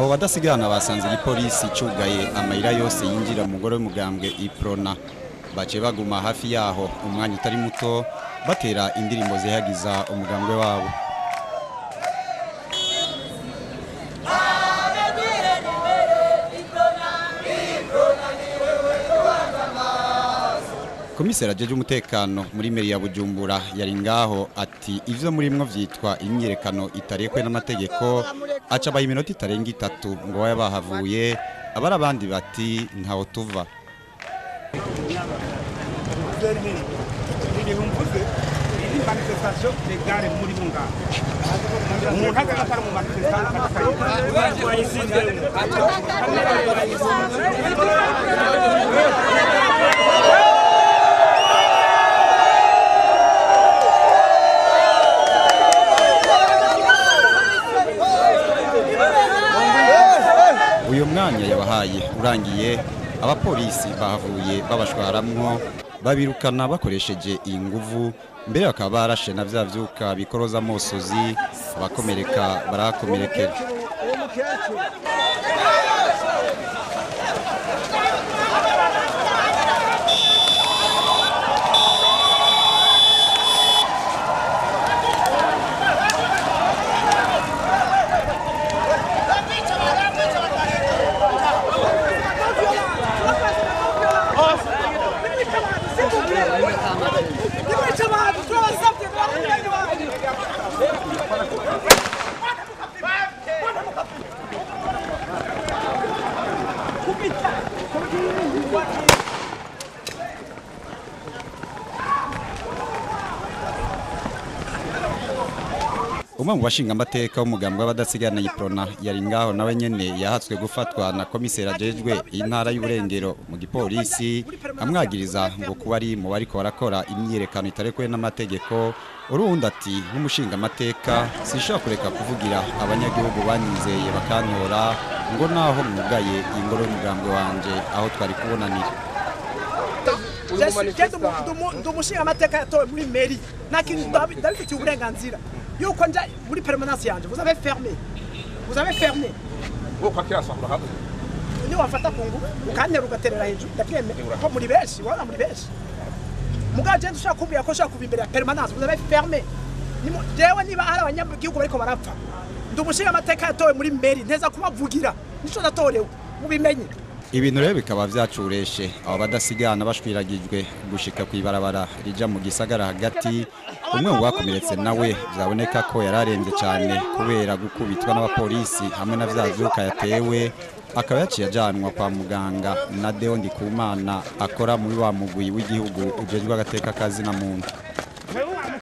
abo badasigana basanze igipolisi cugaye amayira yose yinjira mu ngoro y'umugambwe Iprona bace baguma hafi yaho umwanya utari muto batera indirimbo zihagiza umugambwe wabo. Komisera jeje umutekano muri meri ya Bujumbura yari ngaho ati ivyo murimwo vyitwa imyirekano itarekwe n'amategeko aca baye iminota itarenga 3 ngo waye bahavuye abari abandi bati ntaho tuva. Uyu mwanya yabahaye urangiye abapolisi bahavuye babashwaramwo babirukana bakoresheje inguvu mbere bakaba barashe na vya vyuka bikoroza amosozi abakomereka barakomerekera. Umwe mu bashinga amateka w'umugambwe w'abadasigana Iprona yari ngaho nawe nyene yahatswe gufatwa na komisera jejwe intara y'uburengero mu gipolisi amwagiriza ngo kuba ari mu bariko barakora imyirekano itarekwe n'amategeko. Urundi ati nk'umushinga amateka sishobora kureka kuvugira abanyagihugu banyizeye bakantora ngo naho mwugaye ingoro y'umugambwe wanje aho twari kubonanira. Umushinga amateka yatowe muri meri nakintu ndabifitiye uburenganzira yuko nja muri permanence yanje vous avez fermé kwakira sahura hapo ni wafata kungu ukantera ugaterera hejuru ndakweme ko muri benshi wala muri benshi mugaje ndushaka kubwira ko shaka kubimbera permanence vous avez fermé jewe niba hari abanyagihugu bariko barapfa ndumushinga amateka yatowe muri meri nteza kubavugira nico natorewe mubimenye. Ibintu rero bikaba vyacureshe abo badasigana bashwiragijwe gushika kwibarabara rija mu gisagara hagati. Umwe mu bakomeretse nawe byaboneka ko yararembye cyane kubera gukubitwa n'abapolisi hamwe na vya vyuka yatewe akaba yaciye ajanwa kwa muganga na Deo Ndikumana akora muri wa mugwi w'igihugu ujejwe agateka kazi na muntu.